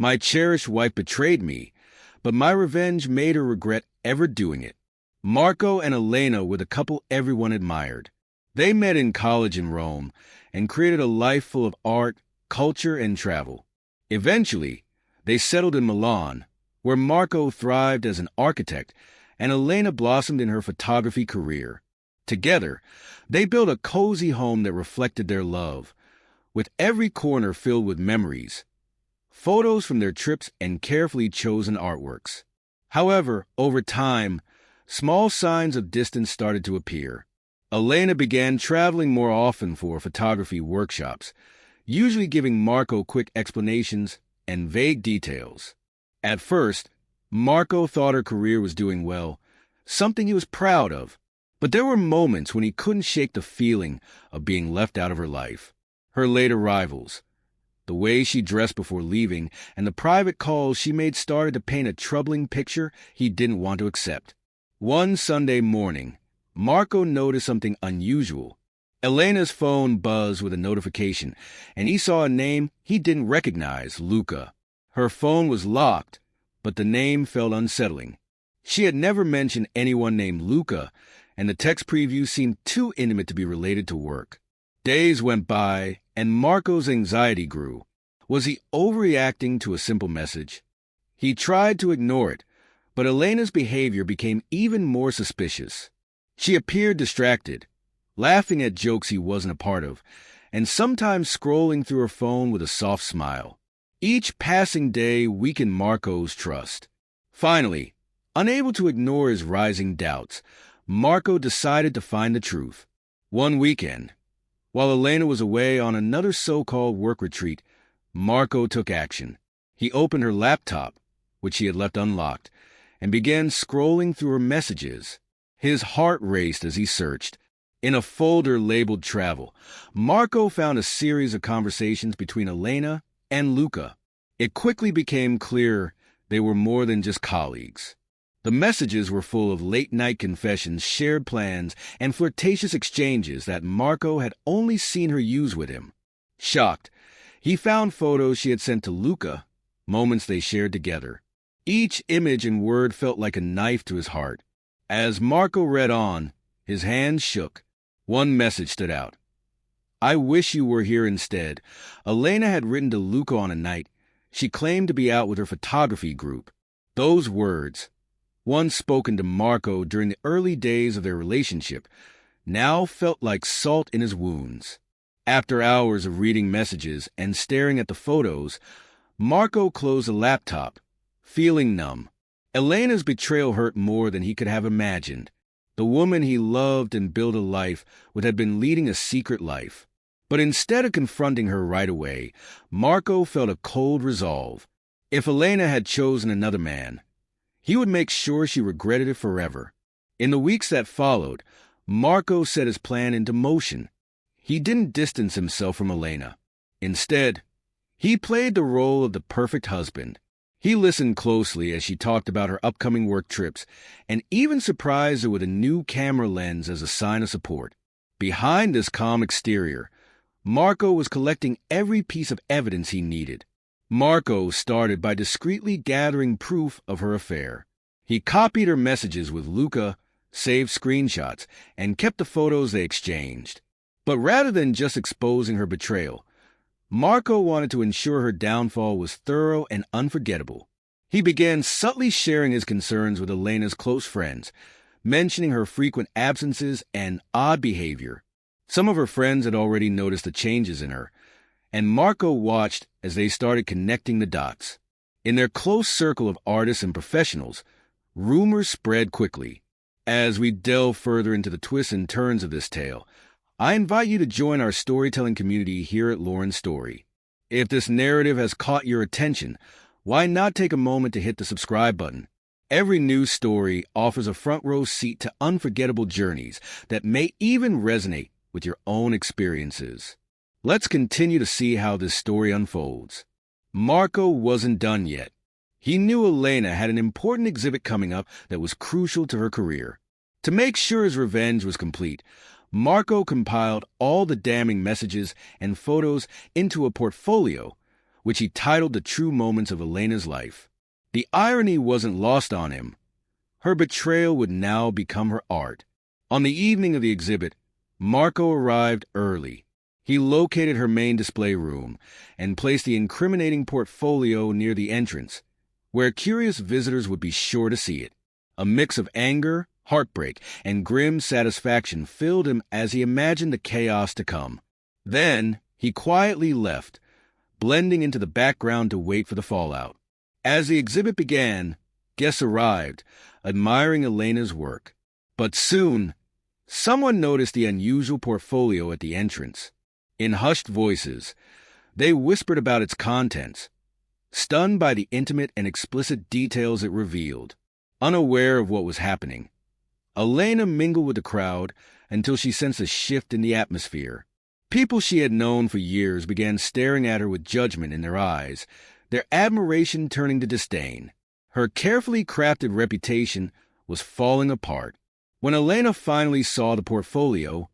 My cherished wife betrayed me, but my revenge made her regret ever doing it. Marco and Elena were the couple everyone admired. They met in college in Rome and created a life full of art, culture, and travel. Eventually, they settled in Milan, where Marco thrived as an architect and Elena blossomed in her photography career. Together, they built a cozy home that reflected their love, with every corner filled with memories, photos from their trips, and carefully chosen artworks. However, over time, small signs of distance started to appear. Elena began traveling more often for photography workshops, usually giving Marco quick explanations and vague details. At first, Marco thought her career was doing well, something he was proud of, but there were moments when he couldn't shake the feeling of being left out of her life. Her late arrivals, the way she dressed before leaving, and the private calls she made started to paint a troubling picture he didn't want to accept. One Sunday morning, Marco noticed something unusual. Elena's phone buzzed with a notification, and he saw a name he didn't recognize, Luca. Her phone was locked, but the name felt unsettling. She had never mentioned anyone named Luca, and the text preview seemed too intimate to be related to work. Days went by, and Marco's anxiety grew. Was he overreacting to a simple message? He tried to ignore it, but Elena's behavior became even more suspicious. She appeared distracted, laughing at jokes he wasn't a part of, and sometimes scrolling through her phone with a soft smile. Each passing day weakened Marco's trust. Finally, unable to ignore his rising doubts, Marco decided to find the truth. One weekend, while Elena was away on another so-called work retreat, Marco took action. He opened her laptop, which he had left unlocked, and began scrolling through her messages. His heart raced as he searched. In a folder labeled Travel, Marco found a series of conversations between Elena and Luca. It quickly became clear they were more than just colleagues. The messages were full of late-night confessions, shared plans, and flirtatious exchanges that Marco had only seen her use with him. Shocked, he found photos she had sent to Luca, moments they shared together. Each image and word felt like a knife to his heart. As Marco read on, his hands shook. One message stood out. "I wish you were here instead." Elena had written to Luca on a night she claimed to be out with her photography group. Those words, once spoken to Marco during the early days of their relationship, now felt like salt in his wounds. After hours of reading messages and staring at the photos, Marco closed the laptop, feeling numb. Elena's betrayal hurt more than he could have imagined. The woman he loved and built a life with had been leading a secret life. But instead of confronting her right away, Marco felt a cold resolve. If Elena had chosen another man, he would make sure she regretted it forever. In the weeks that followed, Marco set his plan into motion. He didn't distance himself from Elena. Instead, he played the role of the perfect husband. He listened closely as she talked about her upcoming work trips and even surprised her with a new camera lens as a sign of support. Behind this calm exterior, Marco was collecting every piece of evidence he needed. Marco started by discreetly gathering proof of her affair. He copied her messages with Luca, saved screenshots, and kept the photos they exchanged. But rather than just exposing her betrayal, Marco wanted to ensure her downfall was thorough and unforgettable. He began subtly sharing his concerns with Elena's close friends, mentioning her frequent absences and odd behavior. Some of her friends had already noticed the changes in her, and Marco watched as they started connecting the dots. In their close circle of artists and professionals, rumors spread quickly. As we delve further into the twists and turns of this tale, I invite you to join our storytelling community here at Lauren's Story. If this narrative has caught your attention, why not take a moment to hit the subscribe button? Every new story offers a front row seat to unforgettable journeys that may even resonate with your own experiences. Let's continue to see how this story unfolds. Marco wasn't done yet. He knew Elena had an important exhibit coming up that was crucial to her career. To make sure his revenge was complete, Marco compiled all the damning messages and photos into a portfolio, which he titled The True Moments of Elena's Life. The irony wasn't lost on him. Her betrayal would now become her art. On the evening of the exhibit, Marco arrived early. He located her main display room and placed the incriminating portfolio near the entrance, where curious visitors would be sure to see it. A mix of anger, heartbreak, and grim satisfaction filled him as he imagined the chaos to come. Then he quietly left, blending into the background to wait for the fallout. As the exhibit began, guests arrived, admiring Elena's work. But soon, someone noticed the unusual portfolio at the entrance. In hushed voices, they whispered about its contents, stunned by the intimate and explicit details it revealed. Unaware of what was happening, Elena mingled with the crowd until she sensed a shift in the atmosphere. People she had known for years began staring at her with judgment in their eyes, their admiration turning to disdain. Her carefully crafted reputation was falling apart. When Elena finally saw the portfolio,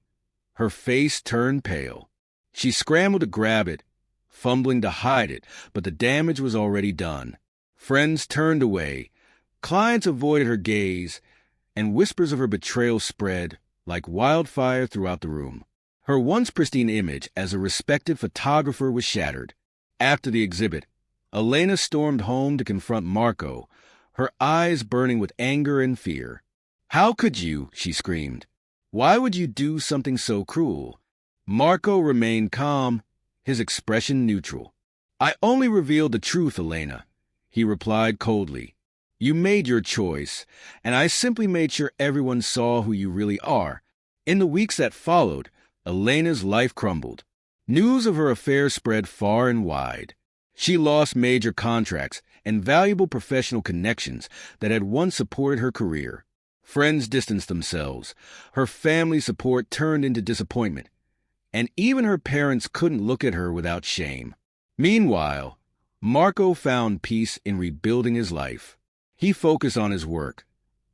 her face turned pale. She scrambled to grab it, fumbling to hide it, but the damage was already done. Friends turned away, clients avoided her gaze, and whispers of her betrayal spread like wildfire throughout the room. Her once pristine image as a respected photographer was shattered. After the exhibit, Elena stormed home to confront Marco, her eyes burning with anger and fear. "How could you?" she screamed. "Why would you do something so cruel?" Marco remained calm, his expression neutral. "I only revealed the truth, Elena," he replied coldly. "You made your choice, and I simply made sure everyone saw who you really are." In the weeks that followed, Elena's life crumbled. News of her affair spread far and wide. She lost major contracts and valuable professional connections that had once supported her career. Friends distanced themselves. Her family support turned into disappointment. And even her parents couldn't look at her without shame. Meanwhile, Marco found peace in rebuilding his life. He focused on his work,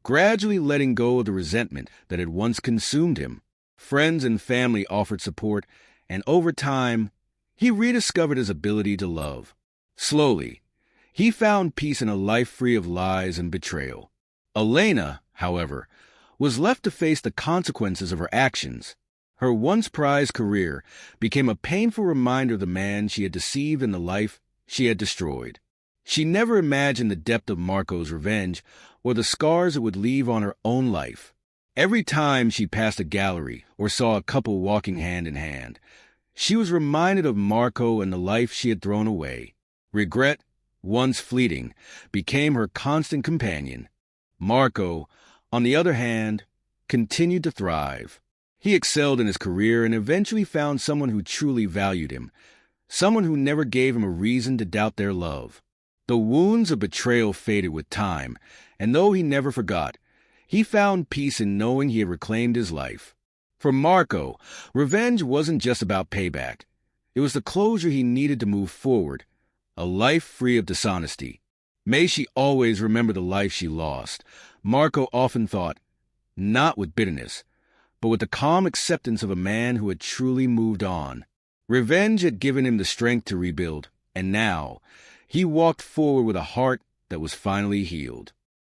gradually letting go of the resentment that had once consumed him. Friends and family offered support, and over time, he rediscovered his ability to love. Slowly, he found peace in a life free of lies and betrayal. Elena, however, was left to face the consequences of her actions. Her once prized career became a painful reminder of the man she had deceived and the life she had destroyed. She never imagined the depth of Marco's revenge or the scars it would leave on her own life. Every time she passed a gallery or saw a couple walking hand in hand, she was reminded of Marco and the life she had thrown away. Regret, once fleeting, became her constant companion. Marco, on the other hand, continued to thrive. He excelled in his career and eventually found someone who truly valued him, someone who never gave him a reason to doubt their love. The wounds of betrayal faded with time, and though he never forgot, he found peace in knowing he had reclaimed his life. For Marco, revenge wasn't just about payback. It was the closure he needed to move forward, a life free of dishonesty. May she always remember the life she lost, Marco often thought, not with bitterness, but with the calm acceptance of a man who had truly moved on. Revenge had given him the strength to rebuild, and now he walked forward with a heart that was finally healed.